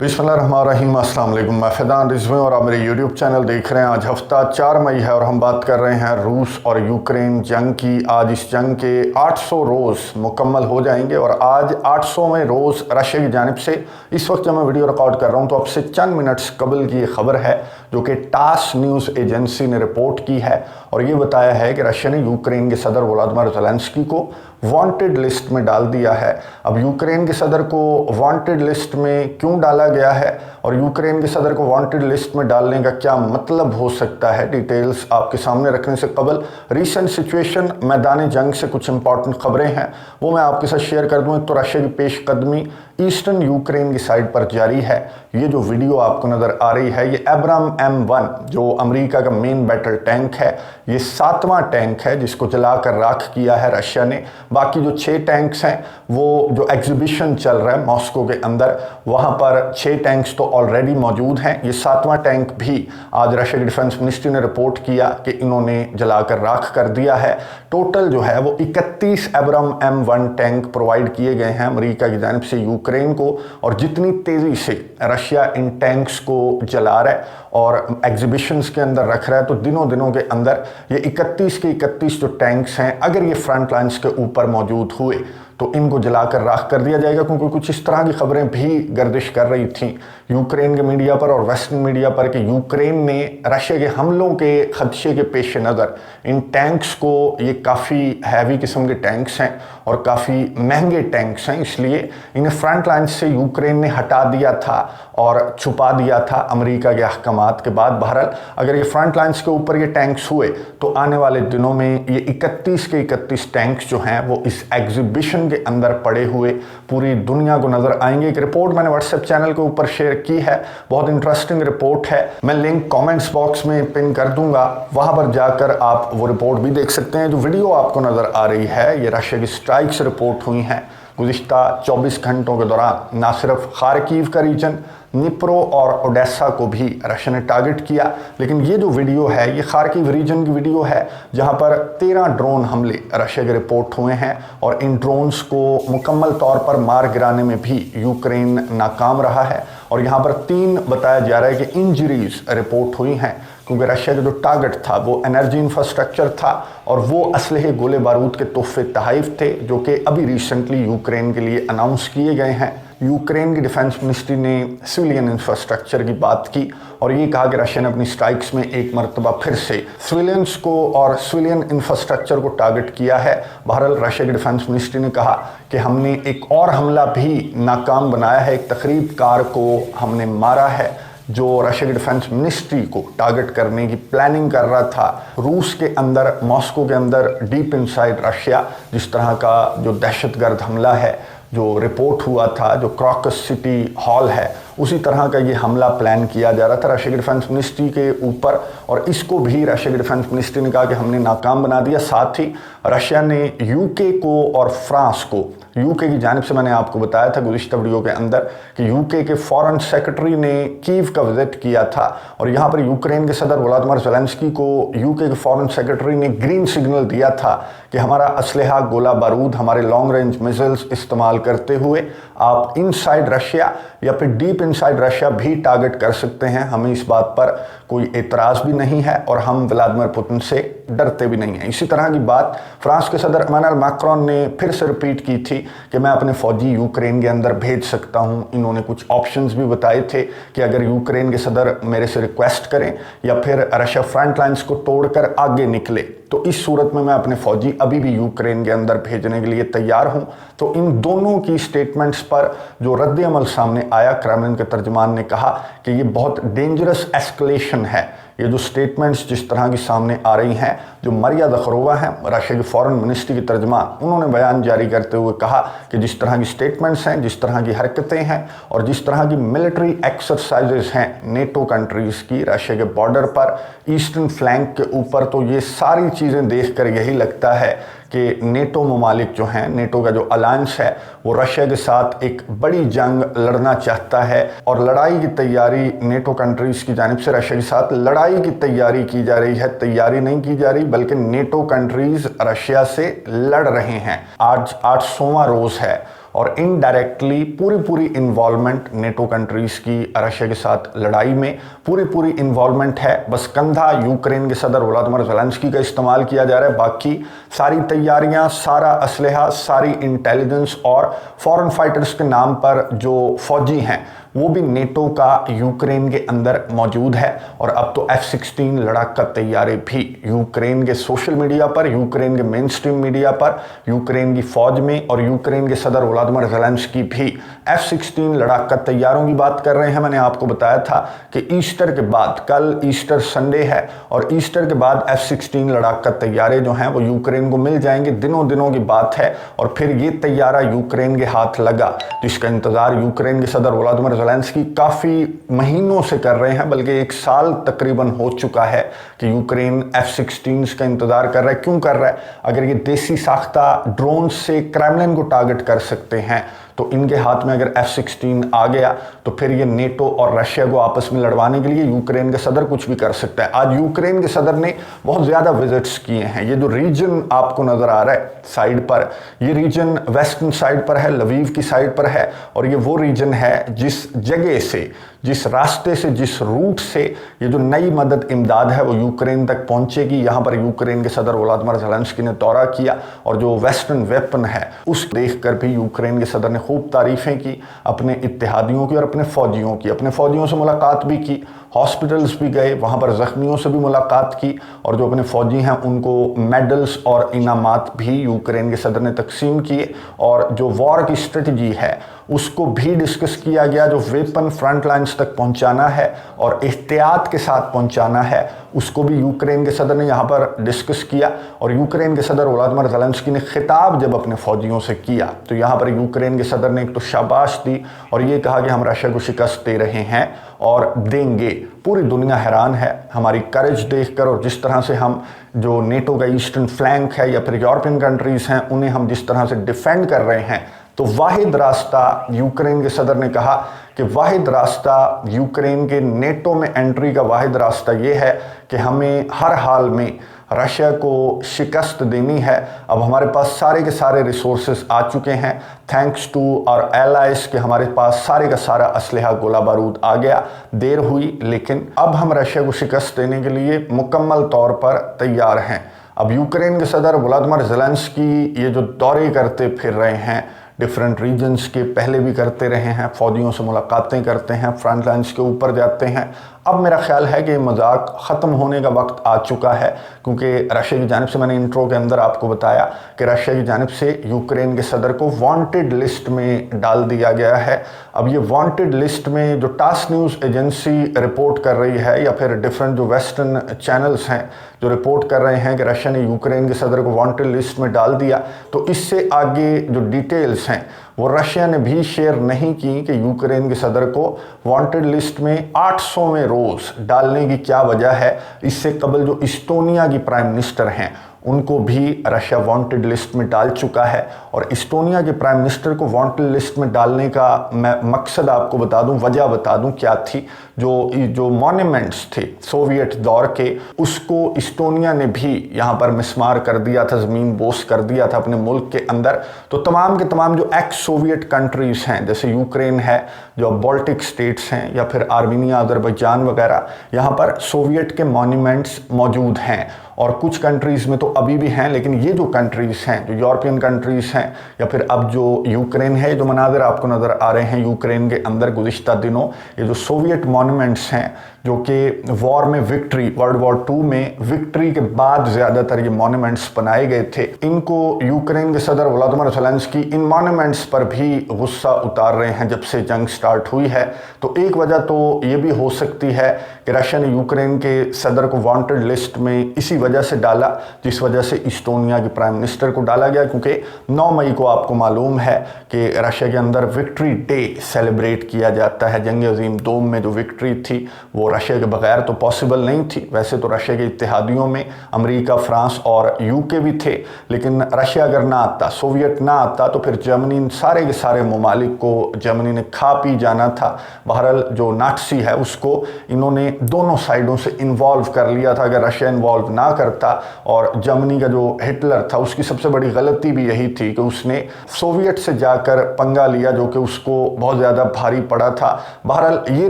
बिस्मिल्लाहिर्रहमानिर्रहीम, अस्सलाम वालेकुम। मैं फ़ैज़ान रिज़वी और आप मेरे यूट्यूब चैनल देख रहे हैं। आज हफ्ता 4 मई है और हम बात कर रहे हैं रूस और यूक्रेन जंग की। आज इस जंग के 800 रोज़ मुकम्मल हो जाएंगे और आज 800वें रोज़ रशिया की जानिब से इस वक्त जब मैं वीडियो रिकॉर्ड कर रहा हूँ तो अब से चंद मिनट्स कबल की ये खबर है जो कि टास न्यूज़ एजेंसी ने रिपोर्ट की है और ये बताया है कि रशिया ने यूक्रेन के सदर व्लादिमीर ज़ेलेंस्की को वांटेड लिस्ट में डाल दिया है। अब यूक्रेन के सदर को वांटेड लिस्ट में क्यों डाला गया है और यूक्रेन के सदर को वांटेड लिस्ट में डालने का क्या मतलब हो सकता है, डिटेल्स आपके सामने रखने से कबल रीसेंट सिचुएशन मैदान जंग से कुछ इंपॉर्टेंट खबरें हैं वो मैं आपके साथ शेयर कर दूँ। एक तो रशिया की पेशकदमी ईस्टर्न यूक्रेन की साइड पर जारी है। ये जो वीडियो आपको नज़र आ रही है ये एब्राम M1 जो अमेरिका का मेन बैटल टैंक है, ये 7वां टैंक है जिसको जलाकर राख किया है रशिया ने। बाकी जो 6 टैंक्स हैं वो जो एग्जीबिशन चल रहा है मॉस्को के अंदर वहाँ पर 6 टैंक्स तो ऑलरेडी मौजूद हैं। ये 7वां टैंक भी आज रशिया की डिफेंस मिनिस्ट्री ने रिपोर्ट किया कि इन्होंने जलाकर राख कर दिया है। टोटल जो है वो 31 एब्राम M1 टैंक प्रोवाइड किए गए हैं अमेरिका की जानिब से यूक्रेन को। और जितनी तेज़ी से रशिया इन टैंक्स को जला रहा है और एग्जीबिशंस के अंदर रख रहा है तो दिनों के अंदर ये 31 के 31 जो टैंक्स हैं अगर ये फ्रंट लाइन्स के ऊपर मौजूद हुए तो इनको जलाकर राख कर दिया जाएगा। क्योंकि कुछ इस तरह की खबरें भी गर्दिश कर रही थी यूक्रेन के मीडिया पर और वेस्टर्न मीडिया पर कि यूक्रेन ने रशिया के हमलों के खदशे के पेश नज़र इन टैंक्स को, ये काफ़ी हैवी किस्म के टैंक्स हैं और काफ़ी महंगे टैंक्स हैं, इसलिए इन्हें फ्रंट लाइन से यूक्रेन ने हटा दिया था और छुपा दिया था अमेरिका के अहकामात के बाद। बहरहाल अगर ये फ्रंट लाइन्स के ऊपर ये टैंक्स हुए तो आने वाले दिनों में ये 31 के 31 टैंक्स जो हैं वो इस एग्जीबिशन के अंदर पड़े हुए पूरी दुनिया को नजर आएंगे। एक रिपोर्ट मैंने व्हाट्सएप चैनल के ऊपर शेयर की है, बहुत इंटरेस्टिंग रिपोर्ट है, मैं लिंक कमेंट्स बॉक्स में पिन कर दूंगा, वहां पर जाकर आप वो रिपोर्ट भी देख सकते हैं। जो वीडियो आपको नजर आ रही है ये रशिया की स्ट्राइक्स रिपोर्ट हुई हैं गुज़िश्ता 24 घंटों के दौरान। ना सिर्फ खार्किव का रीजन, निप्रो और ओडेसा को भी रशिया ने टारगेट किया, लेकिन ये जो वीडियो है ये खार्किव रीजन की वीडियो है जहां पर 13 ड्रोन हमले रशिया के रिपोर्ट हुए हैं और इन ड्रोन्स को मुकम्मल तौर पर मार गिराने में भी यूक्रेन नाकाम रहा है। और यहाँ पर 3 बताया जा रहा है कि इंजरीज रिपोर्ट हुई हैं क्योंकि रशिया का जो टारगेट था वो एनर्जी इंफ्रास्ट्रक्चर था और वो असलहे गोले बारूद के तोहफे तहफ़ थे जो कि अभी रिसेंटली यूक्रेन के लिए अनाउंस किए गए हैं। यूक्रेन की डिफेंस मिनिस्ट्री ने सिविलियन इंफ्रास्ट्रक्चर की बात की और ये कहा कि रशिया ने अपनी स्ट्राइक्स में एक मरतबा फिर से सिविलियंस को और सिविलियन इंफ्रास्ट्रक्चर को टारगेट किया है। बहरहाल रशिया की डिफेंस मिनिस्ट्री ने कहा कि हमने एक और हमला भी नाकाम बनाया है, एक तकरीब कार को हमने मारा है जो रशिया की डिफेंस मिनिस्ट्री को टारगेट करने की प्लानिंग कर रहा था। रूस के अंदर, मॉस्को के अंदर, डीप इनसाइड रशिया जिस तरह का जो दहशतगर्द हमला है जो रिपोर्ट हुआ था, जो क्रॉकस सिटी हॉल है, उसी तरह का ये हमला प्लान किया जा रहा था रशिया की डिफेंस मिनिस्ट्री के ऊपर और इसको भी रशिया की डिफेंस मिनिस्ट्री ने कहा कि हमने नाकाम बना दिया। साथ ही रशिया ने यूके को और फ्रांस को, यूके की जानिब से मैंने आपको बताया था गुज़िश्ता वीडियो के अंदर कि यूके के फॉरेन सेक्रेटरी ने कीव का विजिट किया था और यहाँ पर यूक्रेन के सदर व्लादिमीर ज़ेलेंस्की को यूके के फॉरेन सेक्रेटरी ने ग्रीन सिग्नल दिया था कि हमारा असलहा, गोला बारूद, हमारे लॉन्ग रेंज मिसाइल्स इस्तेमाल करते हुए आप इनसाइड रशिया या फिर डीप इनसाइड रशिया भी टारगेट कर सकते हैं। हमें इस बात पर कोई एतराज़ भी नहीं है और हम व्लादिमीर पुतिन से डरते भी नहीं हैं। इसी तरह की बात फ्रांस के सदर इमैनुअल मैक्रोन ने फिर से रिपीट की थी कि मैं अपने फौजी यूक्रेन के अंदर भेज सकता हूं। इन्होंने कुछ ऑप्शंस भी बताए थे कि अगर यूक्रेन के सदर मेरे से रिक्वेस्ट करें या फिर रशिया फ्रंट लाइन्स को तोड़कर आगे निकले तो इस सूरत में मैं अपने फौजी अभी भी यूक्रेन के अंदर भेजने के लिए तैयार हूं। तो इन दोनों की स्टेटमेंट्स पर जो रद्द अमल सामने आया, क्रेमलिन के तर्जमान ने कहा कि ये बहुत डेंजरस एस्केलेशन है। ये जो स्टेटमेंट्स जिस तरह की सामने आ रही हैं, जो मरिया ज़खरोवा हैं रशिया की फॉरेन मिनिस्ट्री की तर्जमान, उन्होंने बयान जारी करते हुए कहा कि जिस तरह की स्टेटमेंट्स हैं, जिस तरह की हरकतें हैं और जिस तरह की मिलिट्री एक्सरसाइजेस हैं नेटो कंट्रीज़ की रशिया के बॉर्डर पर, ईस्टर्न फ्लैंक के ऊपर, तो ये सारी चीज़ें देखकर यही लगता है कि नेटो ममालिक जो हैं, नेटो का जो अलायंस है वो रशिया के साथ एक बड़ी जंग लड़ना चाहता है और लड़ाई की तैयारी नेटो कंट्रीज़ की जानिब से रशिया के साथ लड़ाई की तैयारी की जा रही है। तैयारी नहीं की जा रही बल्कि नेटो कंट्रीज़ रशिया से लड़ रहे हैं। आज 800वां रोज़ है और इनडायरेक्टली पूरी इन्वॉल्वमेंट नेटो कंट्रीज की रशिया के साथ लड़ाई में पूरी इन्वॉल्वमेंट है। बस कंधा यूक्रेन के सदर व्लादिमीर ज़ेलेंस्की का इस्तेमाल किया जा रहा है, बाकी सारी तैयारियां, सारा असलहा, सारी इंटेलिजेंस और फॉरेन फाइटर्स के नाम पर जो फौजी हैं वो भी नेटो का यूक्रेन के अंदर मौजूद है। और अब तो F-16 लड़ाका तैयारे भी यूक्रेन के सोशल मीडिया पर, यूक्रेन के मेन स्ट्रीम मीडिया पर, यूक्रेन की फौज में और यूक्रेन के सदर व्लादिमीर ज़ेलेंस्की भी F-16 लड़ाका तैयारों की बात कर रहे हैं। मैंने आपको बताया था कि ईस्टर के बाद, कल ईस्टर संडे है और ईस्टर के बाद F-16 लड़ाका तैयारे जो हैं वो यूक्रेन को मिल जाएंगे। दिनों की बात है और फिर ये तैयारा यूक्रेन के हाथ लगा, जिसका इंतजार यूक्रेन के सदर व्लादिमीर ज़ेलेंस्की काफ़ी महीनों से कर रहे हैं, बल्कि 1 साल तकरीबन हो चुका है कि यूक्रेन F-16 का इंतज़ार कर रहा है। क्यों कर रहा है? अगर ये देसी साख्ता ड्रोन से क्रेमलिन को टारगेट कर सकते हैं तो इनके हाथ में अगर F-16 आ गया तो फिर ये नेटो और रशिया को आपस में लड़वाने के लिए यूक्रेन के सदर कुछ भी कर सकता है। आज यूक्रेन के सदर ने बहुत ज़्यादा विजिट्स किए हैं। ये जो रीजन आपको नज़र आ रहा है साइड पर, ये रीजन वेस्टर्न साइड पर है, लवीव की साइड पर है और ये वो रीजन है जिस जगह से, जिस रास्ते से, जिस रूट से ये जो नई मदद इमदाद है वो यूक्रेन तक पहुंचेगी। यहाँ पर यूक्रेन के सदर व्लादिमीर ज़ेलेंस्की ने दौरा किया और जो वेस्टर्न वेपन है उस देखकर भी यूक्रेन के सदर ने खूब तारीफ़ें की अपने इत्तेहादियों की और अपने फ़ौजियों की। अपने फ़ौजियों से मुलाकात भी की, हॉस्पिटल्स भी गए, वहाँ पर ज़ख्मियों से भी मुलाकात की और जो अपने फ़ौजी हैं उनको मेडल्स और इनामात भी यूक्रेन के सदर ने तकसीम किए। और जो वॉर की स्ट्रेटजी है उसको भी डिस्कस किया गया, जो वेपन फ्रंट लाइन्स तक पहुंचाना है और एहतियात के साथ पहुंचाना है उसको भी यूक्रेन के सदर ने यहाँ पर डिस्कस किया। और यूक्रेन के सदर व्लादिमीर ज़ेलेंस्की ने खिताब जब अपने फ़ौजियों से किया तो यहाँ पर यूक्रेन के सदर ने एक तो शाबाश दी और ये कहा कि हम रशिया को शिकस्त दे रहे हैं और देंगे। पूरी दुनिया हैरान है हमारी करेज देखकर और जिस तरह से हम जो नेटो का ईस्टर्न फ्लैंक है या फिर यूरोपियन कंट्रीज़ हैं उन्हें हम जिस तरह से डिफेंड कर रहे हैं। तो वाहिद रास्ता, यूक्रेन के सदर ने कहा कि वाहिद रास्ता यूक्रेन के नेटो में एंट्री का वाहिद रास्ता ये है कि हमें हर हाल में रशिया को शिकस्त देनी है। अब हमारे पास सारे के सारे रिसोर्सेज आ चुके हैं, थैंक्स टू और एलाइज के हमारे पास सारे का सारा असलहा, गोला बारूद आ गया। देर हुई लेकिन अब हम रशिया को शिकस्त देने के लिए मुकम्मल तौर पर तैयार हैं। अब यूक्रेन के सदर व्लादिमीर ज़ेलेंस्की ये जो दौरे करते फिर रहे हैं डिफरेंट रीजन्स के, पहले भी करते रहे हैं, फ़ौजियों से मुलाकातें करते हैं, फ्रंट लाइन्स के ऊपर जाते हैं। अब मेरा ख्याल है कि मजाक ख़त्म होने का वक्त आ चुका है क्योंकि रशिया की जानिब से, मैंने इंट्रो के अंदर आपको बताया कि रशिया की जानिब से यूक्रेन के सदर को वांटेड लिस्ट में डाल दिया गया है। अब ये वांटेड लिस्ट में जो टास न्यूज़ एजेंसी रिपोर्ट कर रही है या फिर डिफरेंट जो वेस्टर्न चैनल्स हैं जो रिपोर्ट कर रहे हैं कि रशिया ने यूक्रेन के सदर को वांटेड लिस्ट में डाल दिया, तो इससे आगे जो डिटेल्स हैं वो रशिया ने भी शेयर नहीं की कि यूक्रेन के सदर को वांटेड लिस्ट में 800वें रोज़ डालने की क्या वजह है। इससे कबल जो इस्टोनिया की प्राइम मिनिस्टर हैं उनको भी रशिया वांटेड लिस्ट में डाल चुका है। और इस्टोनिया के प्राइम मिनिस्टर को वांटेड लिस्ट में डालने का मैं मकसद आपको बता दूं, वजह बता दूं क्या थी। जो मॉन्यूमेंट्स थे सोवियत दौर के, उसको इस्टोनिया ने भी यहाँ पर मिसमार कर दिया था, ज़मीन बोस कर दिया था अपने मुल्क के अंदर। तो तमाम के तमाम जो एक्स सोवियत कंट्रीज़ हैं जैसे यूक्रेन है, जो बाल्टिक स्टेट्स हैं या फिर आर्मीनिया, अज़रबैजान वगैरह, यहाँ पर सोवियत के मॉन्यूमेंट्स मौजूद हैं। और कुछ कंट्रीज़ में तो अभी भी हैं, लेकिन ये जो कंट्रीज़ हैं, जो यूरोपियन कंट्रीज़ हैं या फिर अब जो यूक्रेन है, जो मनाज़र आपको नज़र आ रहे हैं यूक्रेन के अंदर गुज़िश्ता दिनों, ये जो सोवियत मॉन्यूमेंट्स हैं जो कि वॉर में विक्ट्री, वर्ल्ड वॉर 2 में विक्ट्री के बाद ज़्यादातर ये मॉन्यूमेंट्स बनाए गए थे, इनको यूक्रेन के सदर व्लादिमीर ज़ेलेंस्की इन मॉन्यूमेंट्स पर भी गुस्सा उतार रहे हैं जब से जंग स्टार्ट हुई है। तो एक वजह तो ये भी हो सकती है कि रशिया ने यूक्रेन के सदर को वांटेड लिस्ट में इसी वजह से डाला जिस वजह से इस्टोनिया के प्राइम मिनिस्टर को डाला गया, क्योंकि 9 मई को आपको मालूम है कि रशिया के अंदर विक्ट्री डे सेलिब्रेट किया जाता है। जंग अजीम दोम में जो विक्ट्री थी वो रशिया के बगैर तो पॉसिबल नहीं थी। वैसे तो रशिया के इत्तेहादियों में अमेरिका, फ्रांस और यूके भी थे, लेकिन रशिया अगर ना आता, सोवियत ना आता, तो फिर जर्मनी, सारे के सारे ममालिक को जर्मनी ने खा पी जाना था। बहरहाल जो नाटसी है उसको इन्होंने दोनों साइडों से इन्वॉल्व कर लिया था। अगर रशिया इन्वॉल्व ना करता, और जर्मनी का जो हिटलर था उसकी सबसे बड़ी गलती भी यही थी कि उसने सोवियत से जाकर पंगा लिया, जो कि उसको बहुत ज़्यादा भारी पड़ा था। बहरहाल ये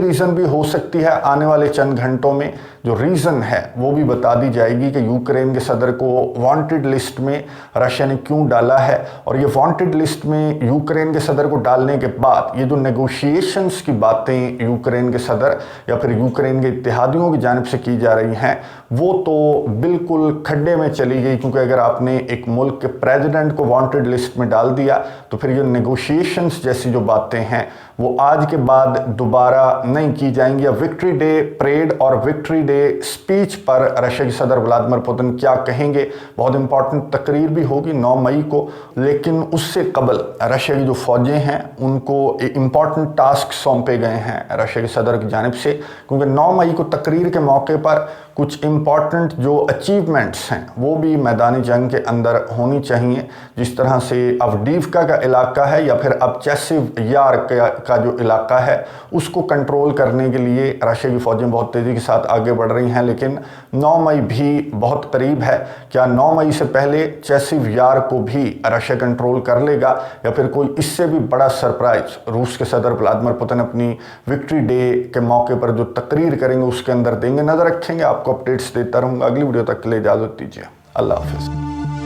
रीज़न भी हो सकती है, आने वाले चंद घंटों में जो रीज़न है वो भी बता दी जाएगी कि यूक्रेन के सदर को वांटेड लिस्ट में रशिया ने क्यों डाला है। और ये वांटेड लिस्ट में यूक्रेन के सदर को डालने के बाद ये जो नेगोशिएशंस की बातें यूक्रेन के सदर या फिर यूक्रेन के इत्तेहादियों की जानिब से की जा रही हैं, वो तो बिल्कुल खड्डे में चली गई। क्योंकि अगर आपने एक मुल्क के प्रेसिडेंट को वांटेड लिस्ट में डाल दिया तो फिर ये नेगोशिएशंस जैसी जो बातें हैं वो आज के बाद दोबारा नहीं की जाएंगी। या विक्ट्री डे परेड और विक्ट्री डे स्पीच पर रशिया के सदर व्लादिमीर पुतिन क्या कहेंगे, बहुत इंपॉर्टेंट तकरीर भी होगी 9 मई को। लेकिन उससे कबल रशिया की जो फौजें हैं उनको इंपॉर्टेंट टास्क सौंपे गए हैं रशिया के सदर की जानिब से, क्योंकि 9 मई को तकरीर के मौके पर कुछ इम्पॉर्टेंट जो अचीवमेंट्स हैं वो भी मैदानी जंग के अंदर होनी चाहिए। जिस तरह से अवडीवका का इलाका है या फिर अब चेसिव यार का जो इलाका है उसको कंट्रोल करने के लिए रशिया की फ़ौजें बहुत तेज़ी के साथ आगे बढ़ रही हैं। लेकिन 9 मई भी बहुत करीब है। क्या 9 मई से पहले चेसिव यार को भी रशिया कंट्रोल कर लेगा, या फिर कोई इससे भी बड़ा सरप्राइज रूस के सदर व्लादिमीर पुतिन अपनी विक्ट्री डे के मौके पर जो तकरीर करेंगे उसके अंदर देंगे? नज़र रखेंगे, आपको अपडेट्स देता रहूँगा। अगली वीडियो तक के लिए इजाज़त दीजिए। अल्लाह हाफिज़।